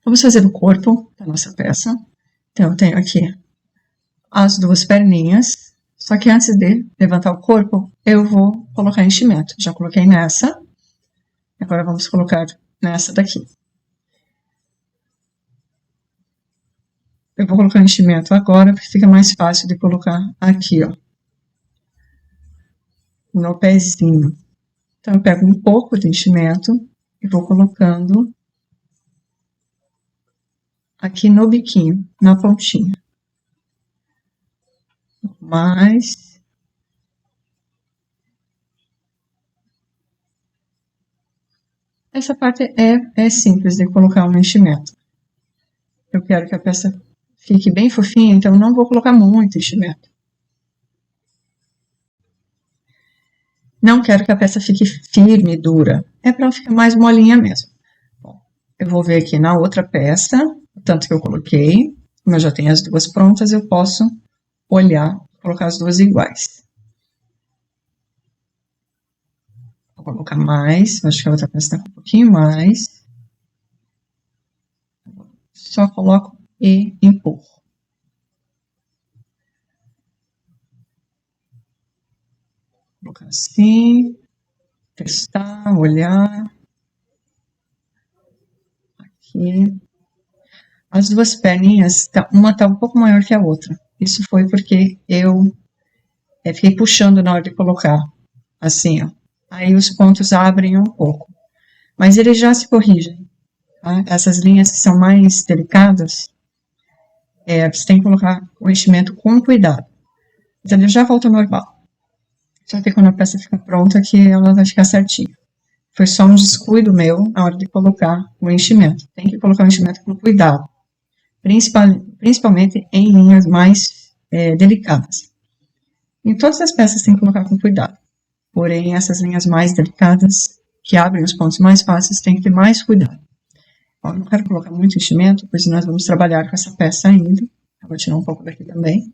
Vamos fazer o corpo da nossa peça. Então, eu tenho aqui as duas perninhas, só que antes de levantar o corpo, eu vou colocar enchimento. Já coloquei nessa, agora vamos colocar nessa daqui. Eu vou colocar enchimento agora, porque fica mais fácil de colocar aqui, ó, no pezinho. Então, eu pego um pouco de enchimento e vou colocando aqui no biquinho, na pontinha. Mais. Essa parte é simples de colocar um enchimento. Eu quero que a peça fique bem fofinha, então não vou colocar muito enchimento. Não quero que a peça fique firme e dura. É para ela ficar mais molinha mesmo. Bom, eu vou ver aqui na outra peça, o tanto que eu coloquei. Como eu já tenho as duas prontas, eu posso olhar, colocar as duas iguais. Vou colocar mais, acho que a outra peça está com um pouquinho mais. Só coloco e empurro. Vou colocar assim, testar, olhar. Aqui. As duas perninhas, uma tá um pouco maior que a outra. Isso foi porque eu fiquei puxando na hora de colocar, assim, ó. Aí os pontos abrem um pouco. Mas eles já se corrigem, tá? Essas linhas que são mais delicadas, você tem que colocar o enchimento com cuidado. Mas ele já volta ao normal. Só que quando a peça fica pronta, que ela vai ficar certinha. Foi só um descuido meu na hora de colocar o enchimento. Tem que colocar o enchimento com cuidado. Principalmente em linhas mais delicadas. Em todas as peças tem que colocar com cuidado. Porém, essas linhas mais delicadas, que abrem os pontos mais fáceis, tem que ter mais cuidado. Ó, não quero colocar muito enchimento, pois nós vamos trabalhar com essa peça ainda. Eu vou tirar um pouco daqui também.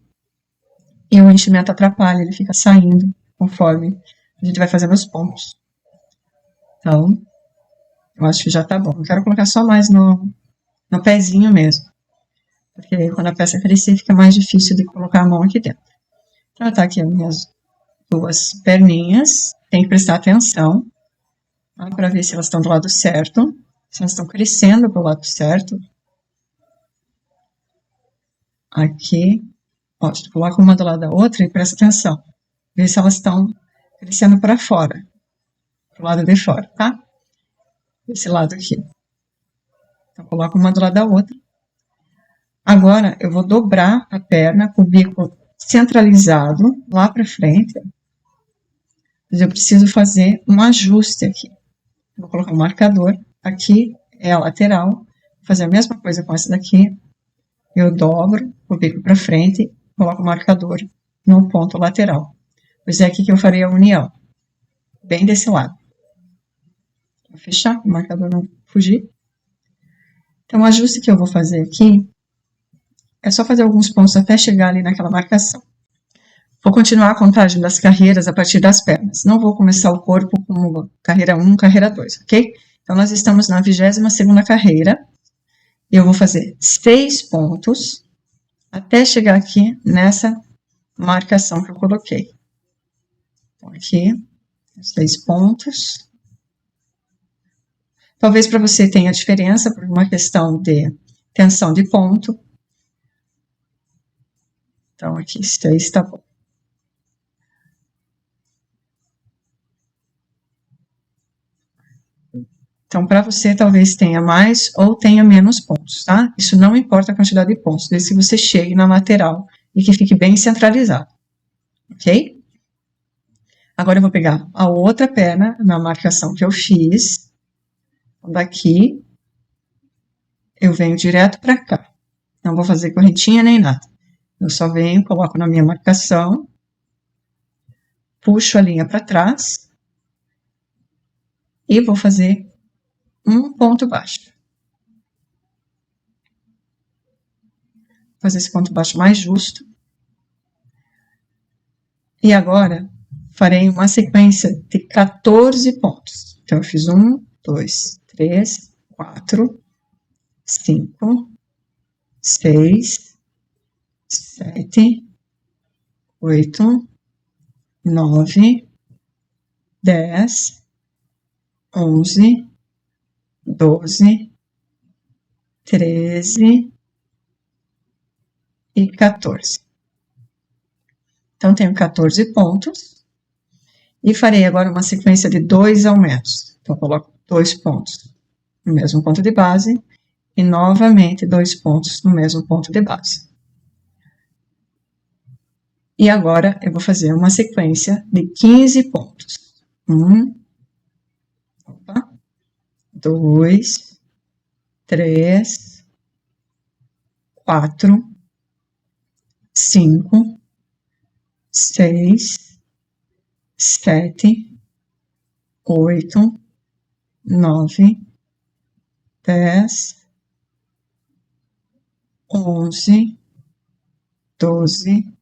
E o enchimento atrapalha, ele fica saindo conforme a gente vai fazendo os pontos. Então, eu acho que já tá bom. Eu quero colocar só mais no pezinho mesmo. Porque quando a peça crescer, fica mais difícil de colocar a mão aqui dentro. Então, tá aqui as minhas duas perninhas. Tem que prestar atenção, tá? Para ver se elas estão do lado certo. Se elas estão crescendo pro lado certo. Aqui. Ó, coloca uma do lado da outra e presta atenção. Ver se elas estão crescendo para fora. Pro lado de fora, tá? Esse lado aqui. Então, coloca uma do lado da outra. Agora, eu vou dobrar a perna com o bico centralizado lá para frente. Mas eu preciso fazer um ajuste aqui. Vou colocar um marcador. Aqui é a lateral. Vou fazer a mesma coisa com essa daqui. Eu dobro o bico para frente, coloco o marcador no ponto lateral. Pois é aqui que eu farei a união. Bem desse lado. Vou fechar, o marcador não fugir. Então, o ajuste que eu vou fazer aqui é só fazer alguns pontos até chegar ali naquela marcação. Vou continuar a contagem das carreiras a partir das pernas. Não vou começar o corpo como carreira 1, carreira 2, ok? Então, nós estamos na 22ª carreira. E eu vou fazer 6 pontos até chegar aqui nessa marcação que eu coloquei. Então, aqui, 6 pontos. Talvez para você tenha diferença por uma questão de tensão de ponto. Então, aqui, 6 tá bom. Então, para você, talvez tenha mais ou tenha menos pontos, tá? Isso não importa a quantidade de pontos, desde que você chegue na lateral e que fique bem centralizado, ok? Agora, eu vou pegar a outra perna na marcação que eu fiz. Daqui, eu venho direto para cá. Não vou fazer correntinha nem nada. Eu só venho, coloco na minha marcação, puxo a linha para trás e vou fazer um ponto baixo. Vou fazer esse ponto baixo mais justo. E agora, farei uma sequência de 14 pontos. Então, eu fiz 1, 2, 3, 4, 5, 6, 7, 8, 9, 10, 11, 12, 13 e 14. Então, tenho 14 pontos. E farei agora uma sequência de 2 aumentos. Então, coloco 2 pontos no mesmo ponto de base e novamente 2 pontos no mesmo ponto de base. E agora eu vou fazer uma sequência de 15 pontos. 2, 3, 4, 5, 6, 7, 8, 9, 10, 11, 12,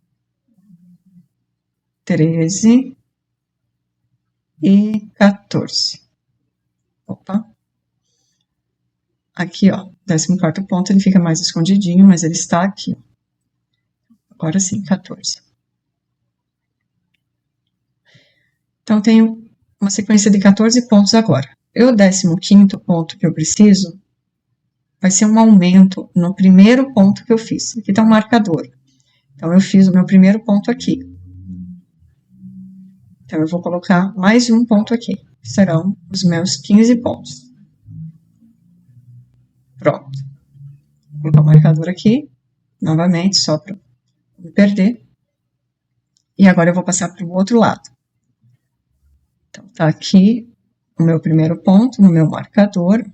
13 e 14. Opa! Aqui, ó, 14º ponto, ele fica mais escondidinho, mas ele está aqui. Agora sim, 14. Então, tenho uma sequência de 14 pontos agora. E o 15º ponto que eu preciso vai ser um aumento no primeiro ponto que eu fiz. Aqui está um marcador. Então, eu fiz o meu primeiro ponto aqui. Então, eu vou colocar mais um ponto aqui. Serão os meus 15 pontos. Pronto. Vou colocar o marcador aqui, novamente, só para não me perder. E agora eu vou passar para o outro lado. Então, tá aqui o meu primeiro ponto no meu marcador.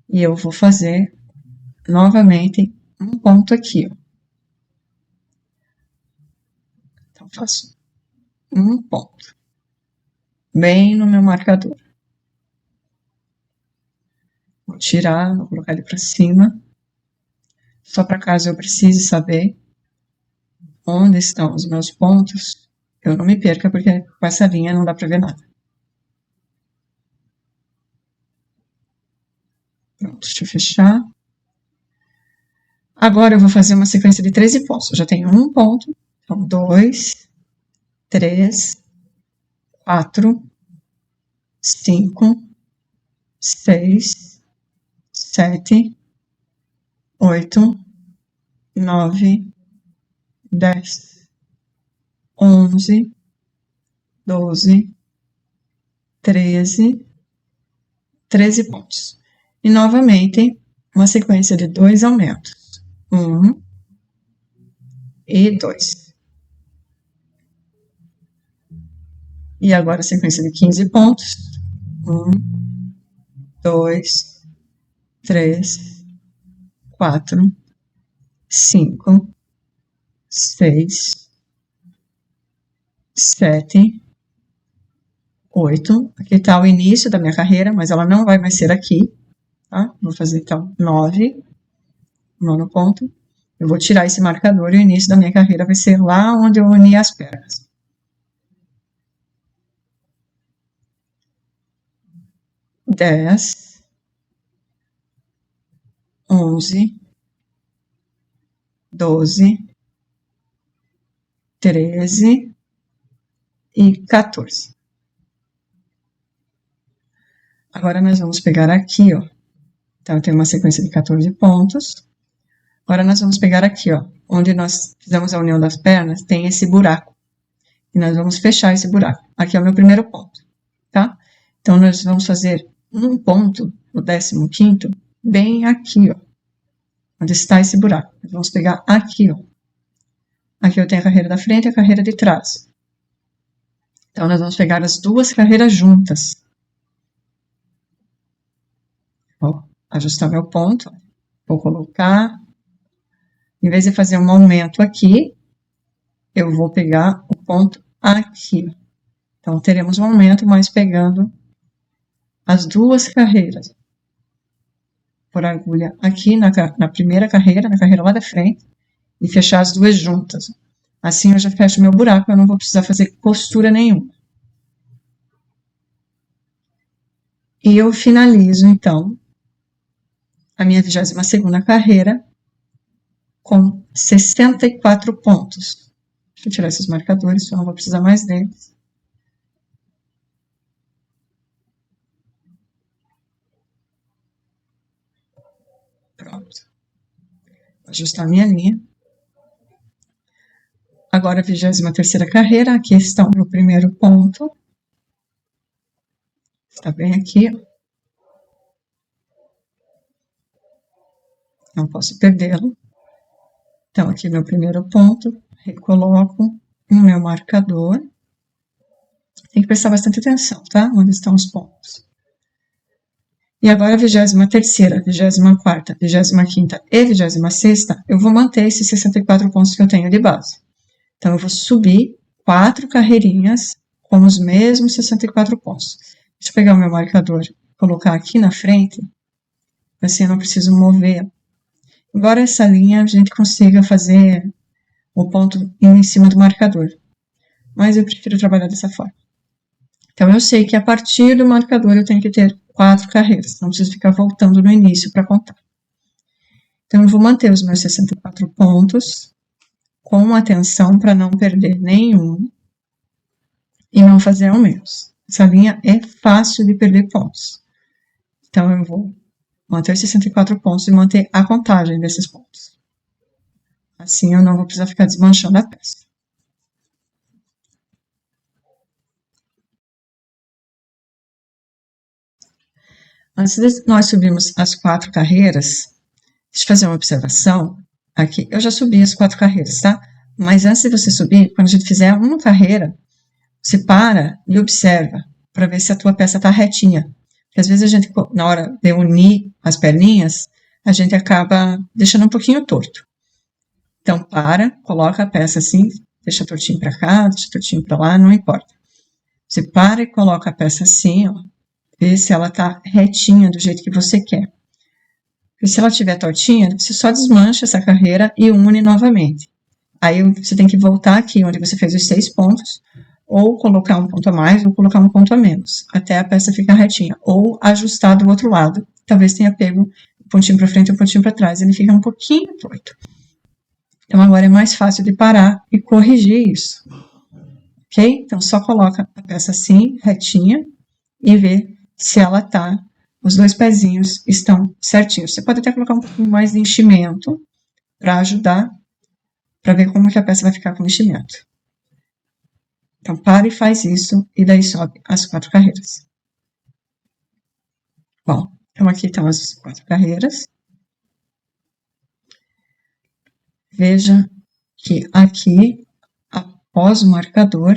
E eu vou fazer novamente um ponto aqui, ó. Então, faço um ponto, bem no meu marcador. Vou tirar, vou colocar ele para cima, só para caso eu precise saber onde estão os meus pontos, eu não me perca, porque com essa linha não dá para ver nada. Pronto, deixa eu fechar. Agora eu vou fazer uma sequência de 13 pontos. Eu já tenho um ponto, então 2, 3, 4, 5, 6, 7, 8, 9, 10, 11, 12, 13 pontos. E novamente, uma sequência de 2 aumentos. 1 e 2. E agora a sequência de 15 pontos. 1, 2, 3, 4, 5, 6, 7, 8. Aqui está o início da minha carreira, mas ela não vai mais ser aqui. Tá? Vou fazer então 9, 9 ponto. Eu vou tirar esse marcador e o início da minha carreira vai ser lá onde eu uni as pernas. 10, 11, 12, 13 e 14. Agora nós vamos pegar aqui, ó. Então, eu tenho uma sequência de 14 pontos. Agora nós vamos pegar aqui, ó, onde nós fizemos a união das pernas, tem esse buraco. E nós vamos fechar esse buraco. Aqui é o meu primeiro ponto, tá? Então, nós vamos fazer um ponto, o 15º, bem aqui, ó. Onde está esse buraco. Nós vamos pegar aqui, ó. Aqui eu tenho a carreira da frente e a carreira de trás. Então, nós vamos pegar as duas carreiras juntas. Vou ajustar meu ponto. Vou colocar... Em vez de fazer um aumento aqui, eu vou pegar o ponto aqui. Então, teremos um aumento, mas pegando as duas carreiras. Por agulha aqui na primeira carreira, na carreira lá da frente, e fechar as duas juntas. Assim eu já fecho meu buraco, eu não vou precisar fazer costura nenhuma. E eu finalizo, então, a minha 22ª carreira com 64 pontos. Deixa eu tirar esses marcadores, eu não vou precisar mais deles. Pronto. Vou ajustar a minha linha. Agora, a 23ª carreira, aqui está o meu primeiro ponto. Está bem aqui. Não posso perdê-lo. Então, aqui meu primeiro ponto, recoloco o meu marcador. Tem que prestar bastante atenção, tá? Onde estão os pontos. E agora, a 23ª, 24ª, 25ª e 26ª, eu vou manter esses 64 pontos que eu tenho de base. Então, eu vou subir 4 carreirinhas com os mesmos 64 pontos. Deixa eu pegar o meu marcador e colocar aqui na frente, assim eu não preciso mover. Embora essa linha a gente consiga fazer o ponto em cima do marcador. Mas eu prefiro trabalhar dessa forma. Então, eu sei que a partir do marcador eu tenho que ter 4 carreiras. Não preciso ficar voltando no início para contar. Então, eu vou manter os meus 64 pontos com atenção para não perder nenhum e não fazer ao menos. Essa linha é fácil de perder pontos. Então, eu vou manter os 64 pontos e manter a contagem desses pontos. Assim, eu não vou precisar ficar desmanchando a peça. Antes de nós subirmos as 4 carreiras, deixa eu fazer uma observação. Aqui, eu já subi as 4 carreiras, tá? Mas antes de você subir, quando a gente fizer uma carreira, você para e observa para ver se a tua peça está retinha. Porque às vezes a gente, na hora de unir as perninhas, a gente acaba deixando um pouquinho torto. Então, coloca a peça assim, deixa tortinho para cá, deixa tortinho para lá, não importa. Você para e coloca a peça assim, ó, vê se ela está retinha do jeito que você quer. E se ela estiver tortinha, você só desmancha essa carreira e une novamente. Aí você tem que voltar aqui, onde você fez os 6 pontos, ou colocar um ponto a mais, ou colocar um ponto a menos, até a peça ficar retinha. Ou ajustar do outro lado. Talvez tenha pego um pontinho para frente e um pontinho para trás, ele fica um pouquinho torto. Então, agora é mais fácil de parar e corrigir isso. Ok? Então, só coloca a peça assim, retinha, e vê se ela tá, os 2 pezinhos estão certinhos. Você pode até colocar um pouquinho mais de enchimento para ajudar, para ver como que a peça vai ficar com o enchimento. Então, para e faz isso, e daí sobe as 4 carreiras. Bom, então aqui estão as 4 carreiras. Veja que aqui, após o marcador,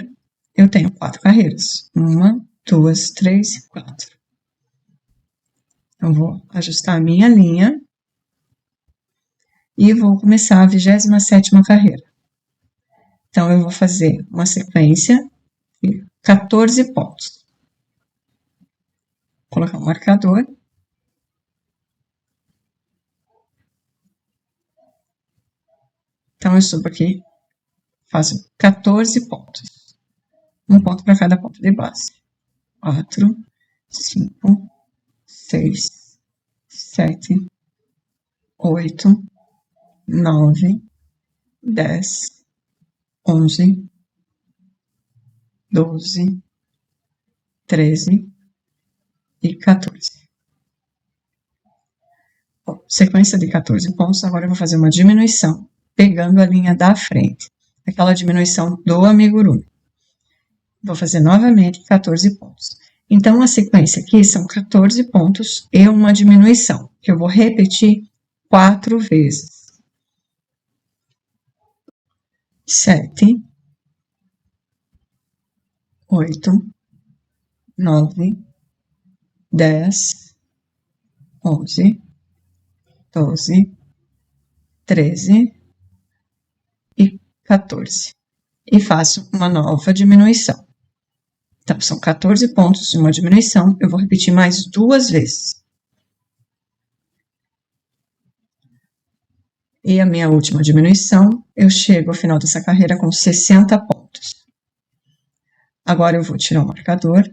eu tenho 4 carreiras. 1, 2, 3, 4. Então, vou ajustar a minha linha e vou começar a 27ª carreira. Então, eu vou fazer uma sequência de 14 pontos. Vou colocar um marcador. Então, eu subo aqui, faço 14 pontos. Um ponto para cada ponto de base. 4, 5, 6, 7, 8, 9, 10, 11, 12, 13 e 14. Bom, sequência de 14 pontos, agora eu vou fazer uma diminuição, pegando a linha da frente, aquela diminuição do amigurumi. Vou fazer novamente 14 pontos. Então, a sequência aqui são 14 pontos e uma diminuição, que eu vou repetir 4 vezes. 7, 8, 9, 10, 11, 12, 13 e 14. E faço uma nova diminuição. Então, são 14 pontos de uma diminuição, eu vou repetir mais 2 vezes. E a minha última diminuição, eu chego ao final dessa carreira com 60 pontos. Agora, eu vou tirar o marcador.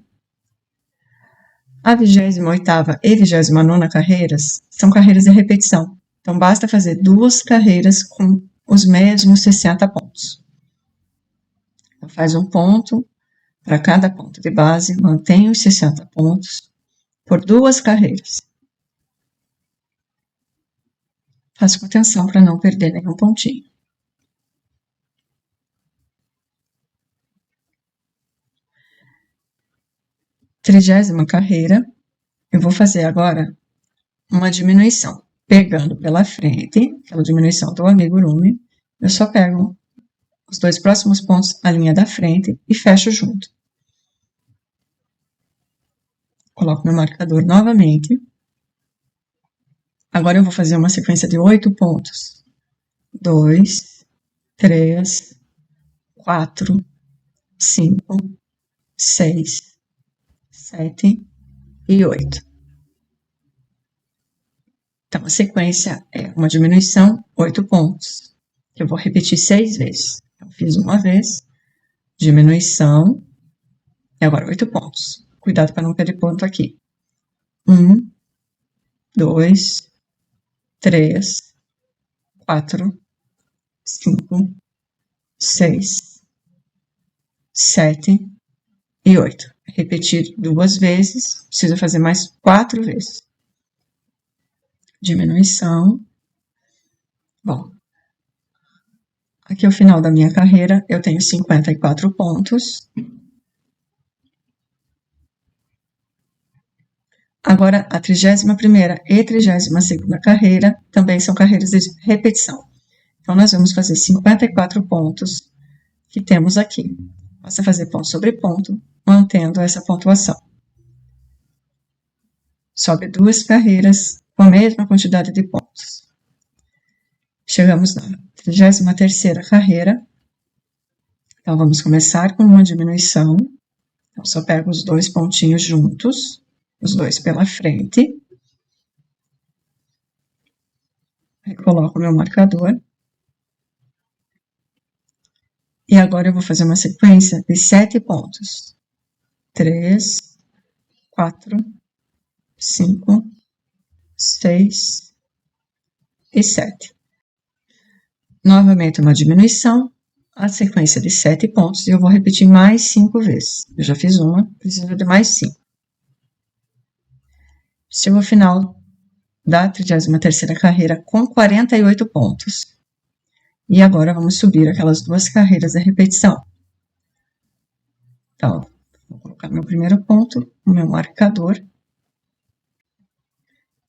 A 28ª e 29ª carreiras são carreiras de repetição. Então, basta fazer 2 carreiras com os mesmos 60 pontos. Então, faz um ponto para cada ponto de base, mantém os 60 pontos por 2 carreiras. Faça com atenção para não perder nenhum pontinho. Trigésima carreira, eu vou fazer agora uma diminuição. Pegando pela frente, aquela diminuição do amigurumi, eu só pego os 2 próximos pontos, a linha da frente, e fecho junto. Coloco meu marcador novamente. Agora eu vou fazer uma sequência de 8 pontos. 2, 3, 4, 5, 6, 7 e 8. Então, a sequência é uma diminuição, 8 pontos, que eu vou repetir 6 vezes. Então, fiz uma vez, diminuição, e agora 8 pontos. Cuidado para não perder ponto aqui. 1, 2, 3, 4, 5, 6, 7 e 8. Repetir 2 vezes, preciso fazer mais 4 vezes. Diminuição. Bom, aqui é o final da minha carreira, eu tenho 54 pontos. Agora, a 31ª e 32ª carreira também são carreiras de repetição. Então, nós vamos fazer 54 pontos que temos aqui. Basta fazer ponto sobre ponto, mantendo essa pontuação. Sobe 2 carreiras com a mesma quantidade de pontos. Chegamos na 33ª carreira. Então, vamos começar com uma diminuição. Então, só pego os 2 pontinhos juntos, os 2 pela frente. Aí, coloco o meu marcador. E agora eu vou fazer uma sequência de 7 pontos. 3, 4, 5, 6 e 7. Novamente uma diminuição, a sequência de 7 pontos, e eu vou repetir mais 5 vezes. Eu já fiz uma, preciso de mais 5. Chego ao final da 33ª carreira com 48 pontos. E agora vamos subir aquelas 2 carreiras de repetição. Então, vou colocar meu primeiro ponto, o meu marcador.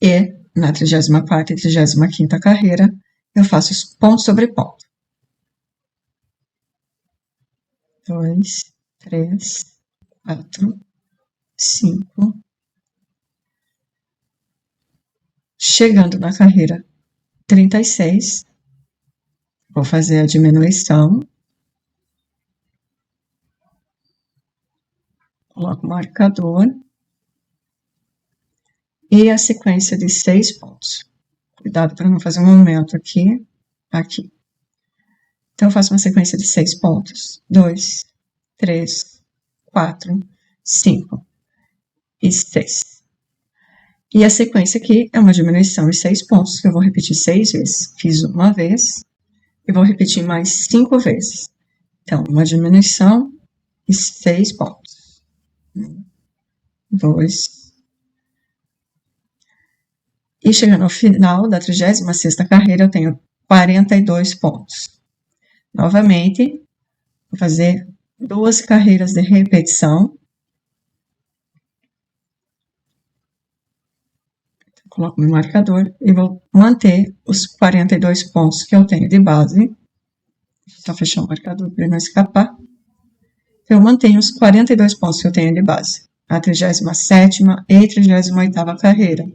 E na 34ª e 35ª carreira, eu faço os pontos sobre ponto. 2, 3, 4, 5. Chegando na carreira 36, vou fazer a diminuição. Coloco o marcador. E a sequência de 6 pontos. Cuidado para não fazer um aumento aqui, aqui. Então, eu faço uma sequência de 6 pontos. 2, 3, 4, 5 e 6. E a sequência aqui é uma diminuição de 6 pontos, que eu vou repetir 6 vezes. Fiz uma vez e vou repetir mais 5 vezes. Então, uma diminuição e 6 pontos. 1, 2. E chegando ao final da 36ª carreira, eu tenho 42 pontos. Novamente, vou fazer 2 carreiras de repetição. Coloco meu marcador e vou manter os 42 pontos que eu tenho de base. Só fechar o marcador para não escapar. Eu mantenho os 42 pontos que eu tenho de base. A 37ª e 38ª carreira.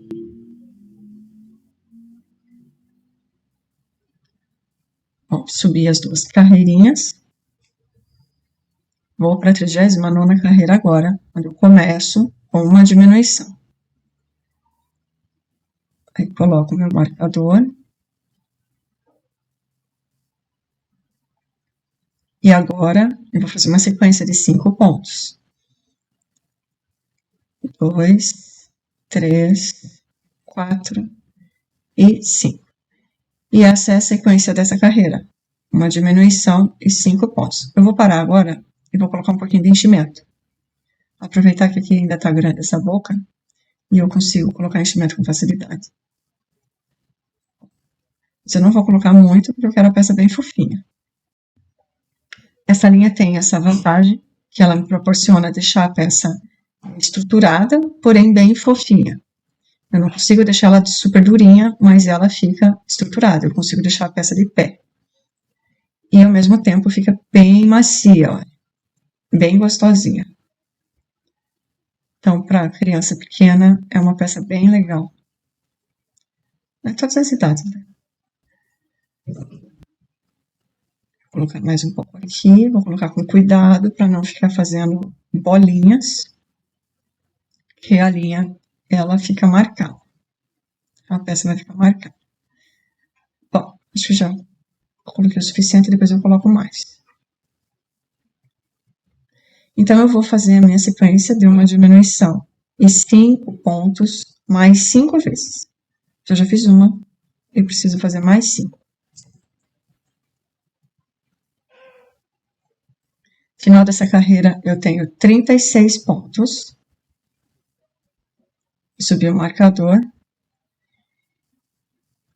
Bom, subi as 2 carreirinhas. Vou para a 39ª carreira agora, onde eu começo com uma diminuição. Aí, coloco meu marcador. E agora, eu vou fazer uma sequência de 5 pontos. 2, 3, 4 e 5. E essa é a sequência dessa carreira. Uma diminuição e 5 pontos. Eu vou parar agora e vou colocar um pouquinho de enchimento. Aproveitar que aqui ainda está grande essa boca e eu consigo colocar enchimento com facilidade. Mas eu não vou colocar muito porque eu quero a peça bem fofinha. Essa linha tem essa vantagem que ela me proporciona deixar a peça estruturada, porém bem fofinha. Eu não consigo deixar ela super durinha, mas ela fica estruturada. Eu consigo deixar a peça de pé. E ao mesmo tempo fica bem macia, olha. Bem gostosinha. Então, para criança pequena, é uma peça bem legal. É todas as idades, né? Vou colocar mais um pouco aqui, vou colocar com cuidado para não ficar fazendo bolinhas, que a linha, ela fica marcada. A peça vai ficar marcada. Bom, acho que já coloquei o suficiente, depois eu coloco mais. Então, eu vou fazer a minha sequência de uma diminuição e 5 pontos mais 5 vezes. Eu já fiz uma e preciso fazer mais 5. Final dessa carreira, eu tenho 36 pontos. Subi o marcador.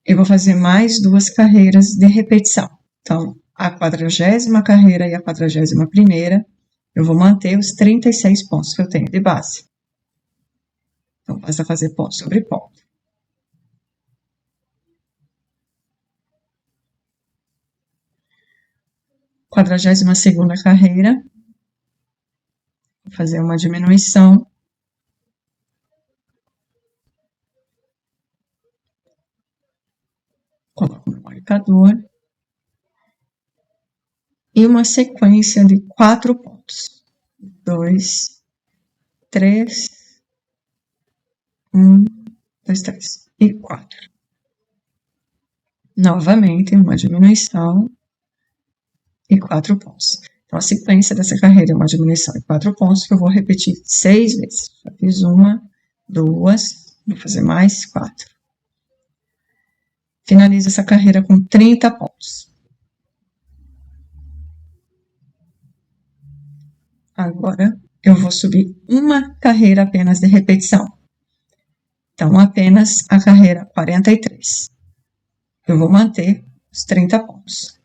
Eu vou fazer mais 2 carreiras de repetição. Então, a 40ª carreira e a 41ª, eu vou manter os 36 pontos que eu tenho de base. Então, basta fazer ponto sobre ponto. A 42ª carreira, vou fazer uma diminuição. Coloco no marcador. E uma sequência de 4 pontos. 2, 3, 1, 2, 3 e 4. Novamente, uma diminuição e 4 pontos. Então, a sequência dessa carreira é uma diminuição e 4 pontos, que eu vou repetir 6 vezes. Já fiz uma, 2, vou fazer mais 4. Finalizo essa carreira com 30 pontos. Agora, eu vou subir uma carreira apenas de repetição. Então, apenas a carreira 43. Eu vou manter os 30 pontos.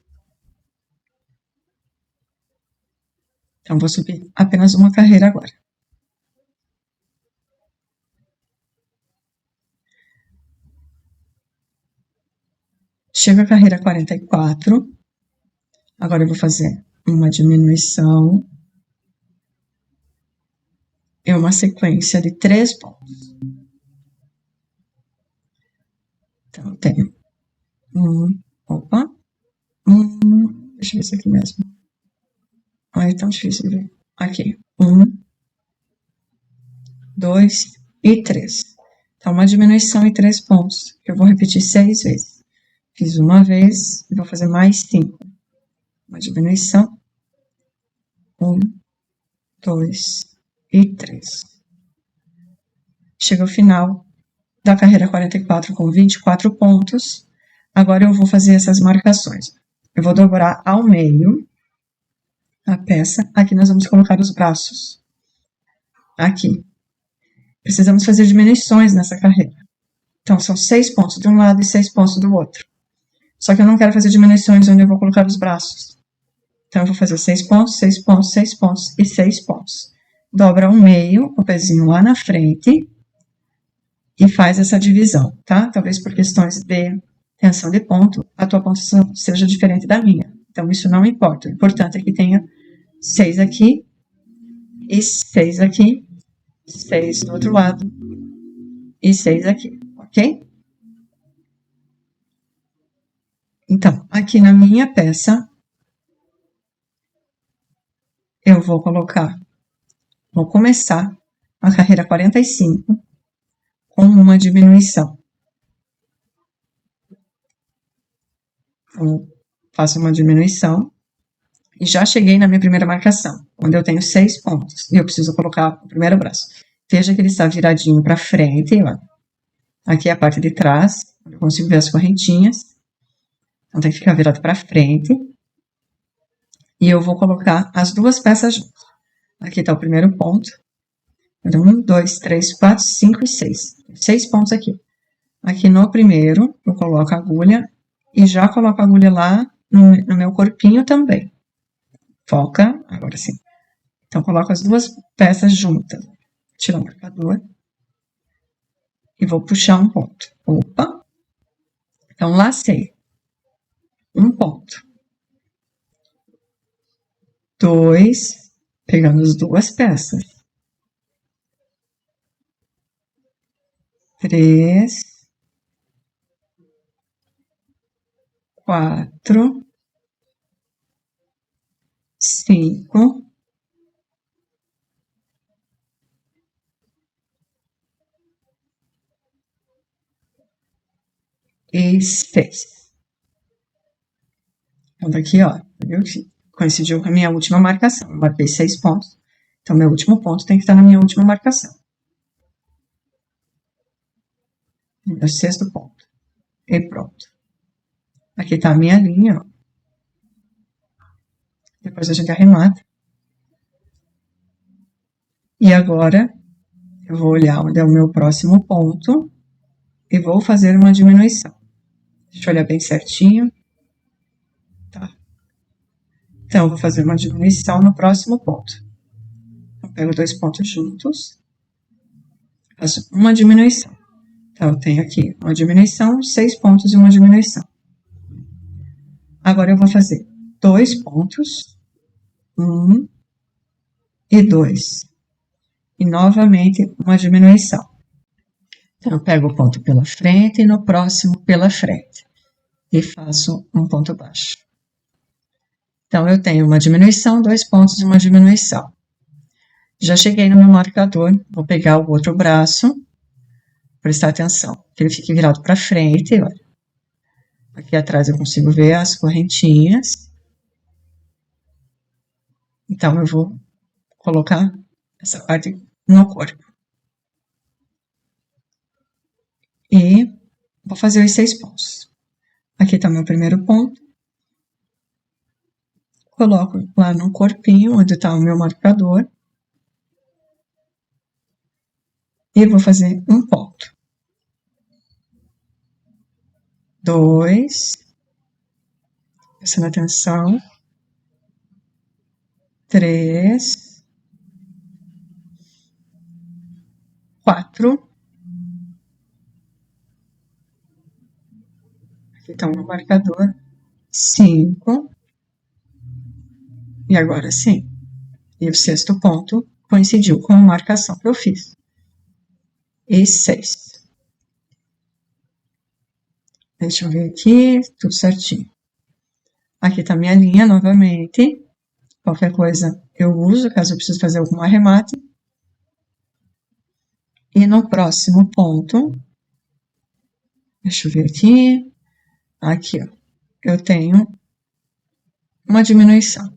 Então, vou subir apenas uma carreira agora. Chego à carreira 44. Agora eu vou fazer uma diminuição e uma sequência de 3 pontos. Então, eu tenho deixa eu ver se aqui mesmo. Ai, é tão difícil de ver. Aqui, 1, 2 e 3. Então, uma diminuição e 3 pontos, que eu vou repetir 6 vezes. Fiz uma vez e vou fazer mais 5. Uma diminuição. 1, 2 e 3. Chega ao final da carreira 44 com 24 pontos. Agora eu vou fazer essas marcações. Eu vou dobrar ao meio a peça. Aqui nós vamos colocar os braços. Aqui. Precisamos fazer diminuições nessa carreira. Então, são 6 pontos de um lado e 6 pontos do outro. Só que eu não quero fazer diminuições onde eu vou colocar os braços. Então, eu vou fazer 6 pontos, 6 pontos, 6 pontos e 6 pontos. Dobra ao meio, o pezinho lá na frente e faz essa divisão, tá? Talvez por questões de tensão de ponto, a tua pontuação seja diferente da minha. Então, isso não importa. O importante é que tenha 6 aqui e 6 aqui, 6 do outro lado e 6 aqui, ok? Então, aqui na minha peça, eu vou começar a carreira 45 com uma diminuição. Então, faço uma diminuição e já cheguei na minha primeira marcação, onde eu tenho 6 pontos e eu preciso colocar o primeiro braço. Veja que ele está viradinho para frente, ó. Aqui é a parte de trás, onde eu consigo ver as correntinhas. Então, tem que ficar virado para frente. E eu vou colocar as duas peças juntas. Aqui está o primeiro ponto. 1, 2, 3, 4, 5 e 6. 6 pontos aqui. Aqui no primeiro, eu coloco a agulha e já coloco a agulha lá no meu corpinho também. Foca, agora sim. Então, coloco as duas peças juntas. Tiro o marcador. E vou puxar um ponto. Opa! Então, lacei. Um ponto. 2, pegando as duas peças. 3, 4, 5, e 6. Então, daqui, ó, viu? Coincidiu com a minha última marcação. Eu marquei 6 pontos. Então, meu último ponto tem que estar na minha última marcação. Meu 6º ponto. E pronto. Aqui tá a minha linha, ó. Depois a gente arremata. E agora, eu vou olhar onde é o meu próximo ponto e vou fazer uma diminuição. Deixa eu olhar bem certinho. Tá. Então, eu vou fazer uma diminuição no próximo ponto. Eu pego 2 pontos juntos, faço uma diminuição. Então, eu tenho aqui uma diminuição, 6 pontos e uma diminuição. Agora, eu vou fazer 2 pontos, 1 e 2. E, novamente, uma diminuição. Então, eu pego o ponto pela frente e no próximo pela frente. E faço um ponto baixo. Então, eu tenho uma diminuição, 2 pontos e uma diminuição. Já cheguei no meu marcador, vou pegar o outro braço, prestar atenção, que ele fique virado para frente, olha. Aqui atrás eu consigo ver as correntinhas. Então, eu vou colocar essa parte no corpo. E vou fazer os 6 pontos. Aqui está meu primeiro ponto. Coloco lá no corpinho, onde está o meu marcador. E vou fazer um ponto. 2. Prestando atenção. 3. 4. Aqui está o meu marcador. 5. E agora sim. E o 6º ponto coincidiu com a marcação que eu fiz. E 6. Deixa eu ver aqui, tudo certinho. Aqui tá minha linha novamente. Qualquer coisa eu uso, caso eu precise fazer algum arremate. E no próximo ponto, deixa eu ver aqui. Aqui, ó, eu tenho uma diminuição.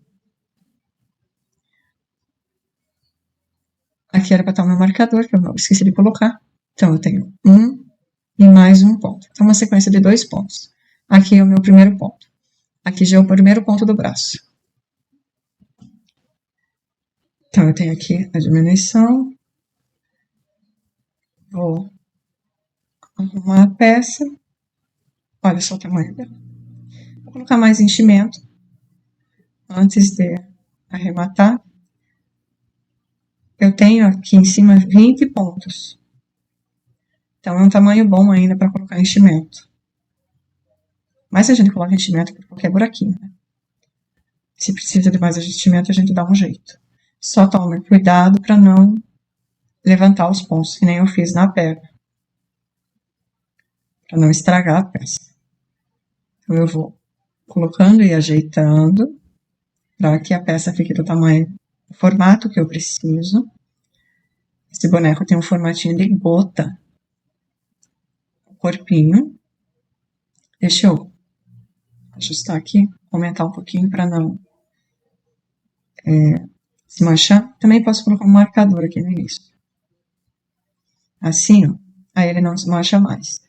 Aqui era para estar o meu marcador, que eu não esqueci de colocar. Então, eu tenho 1 e mais um ponto. Então, uma sequência de 2 pontos. Aqui é o meu primeiro ponto. Aqui já é o primeiro ponto do braço. Então, eu tenho aqui a diminuição. Vou arrumar a peça. Olha só o tamanho dela. Vou colocar mais enchimento antes de arrematar. Eu tenho aqui em cima 20 pontos. Então, é um tamanho bom ainda para colocar enchimento. Mas se a gente coloca enchimento por qualquer buraquinho, né? Se precisa de mais enchimento, a gente dá um jeito. Só tome cuidado para não levantar os pontos, que nem eu fiz na perna. Para não estragar a peça. Então, eu vou colocando e ajeitando para que a peça fique do tamanho, do formato que eu preciso. Esse boneco tem um formatinho de gota. O corpinho. Deixa eu ajustar aqui, aumentar um pouquinho para não se manchar. Também posso colocar um marcador aqui no início. assim, ó, aí ele não desmancha mais.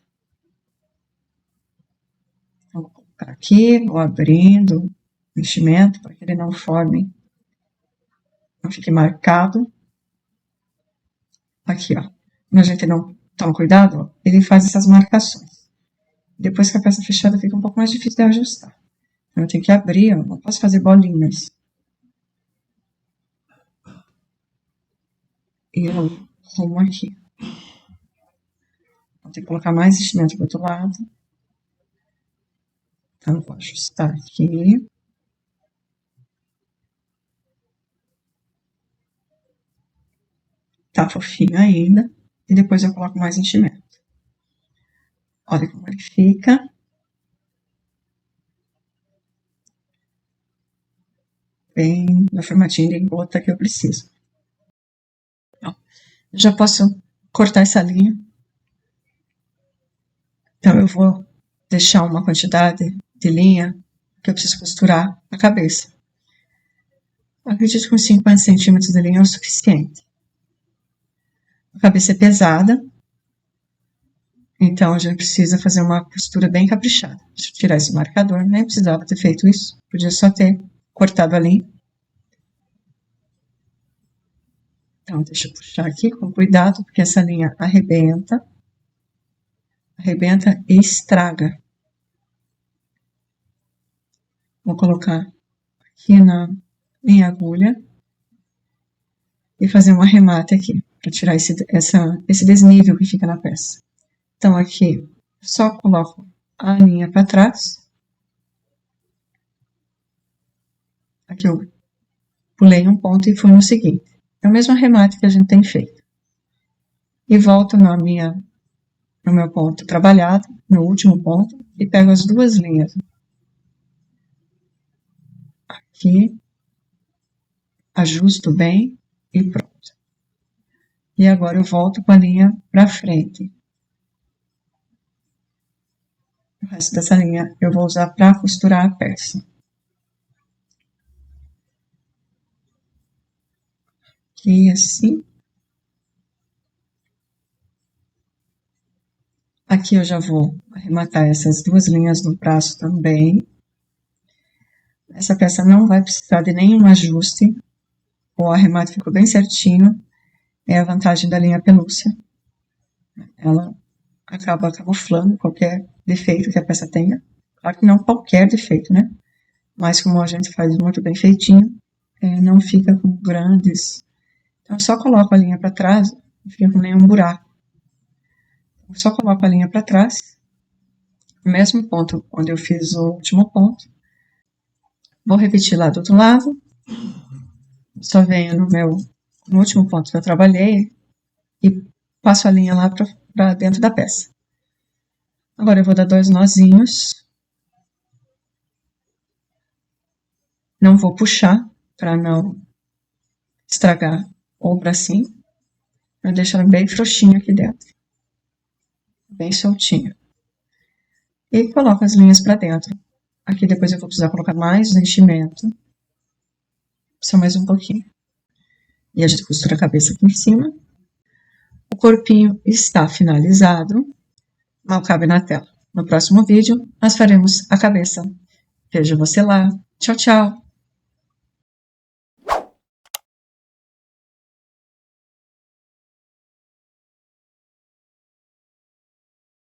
Então, vou colocar aqui, vou abrindo o enchimento para que ele não forme, não fique marcado. Aqui, ó, quando a gente não toma cuidado, ó, ele faz essas marcações. Depois que a peça fechada fica um pouco mais difícil de ajustar. Então, eu tenho que abrir, ó, não posso fazer bolinhas. E eu arrumo aqui. Vou ter que colocar mais enchimento do outro lado. Então, eu vou ajustar aqui. Tá fofinho ainda. E depois eu coloco mais enchimento. Olha como ele fica. Bem no formatinho de gota que eu preciso. Ó, já posso cortar essa linha. Então, eu vou deixar uma quantidade de linha que eu preciso costurar a cabeça. Acredito que uns 50 centímetros de linha é o suficiente. A cabeça é pesada, então a gente precisa fazer uma costura bem caprichada. Deixa eu tirar esse marcador, nem precisava ter feito isso, podia só ter cortado ali. Então, deixa eu puxar aqui com cuidado, porque essa linha arrebenta e estraga. Vou colocar aqui na minha agulha e fazer um arremate aqui, para tirar esse desnível que fica na peça. Então, aqui, só coloco a linha para trás. Aqui eu pulei um ponto e fui no seguinte. É o mesmo arremate que a gente tem feito. E volto no meu ponto trabalhado, no último ponto, e pego as duas linhas. Aqui, ajusto bem e pronto. E agora eu volto com a linha para frente. O resto dessa linha eu vou usar para costurar a peça. Aqui assim. Aqui eu já vou arrematar essas duas linhas do braço também. Essa peça não vai precisar de nenhum ajuste. O arremate ficou bem certinho. É a vantagem da linha pelúcia. Ela acaba camuflando qualquer defeito que a peça tenha. Claro que não qualquer defeito, né? Mas como a gente faz muito bem feitinho, não fica com grandes... Então, eu só coloco a linha para trás, não fica com nenhum buraco. Eu só coloco a linha para trás, no mesmo ponto onde eu fiz o último ponto. Vou repetir lá do outro lado. Só venho no último ponto que eu trabalhei e passo a linha lá para dentro da peça. Agora eu vou dar 2 nozinhos. Não vou puxar para não estragar o bracinho. Eu deixo ela bem frouxinha aqui dentro. Bem soltinha. E coloco as linhas para dentro. Aqui depois eu vou precisar colocar mais enchimento. Só mais um pouquinho. E a gente costura a cabeça aqui em cima. O corpinho está finalizado. Mal cabe na tela. No próximo vídeo, nós faremos a cabeça. Vejo você lá. Tchau, tchau!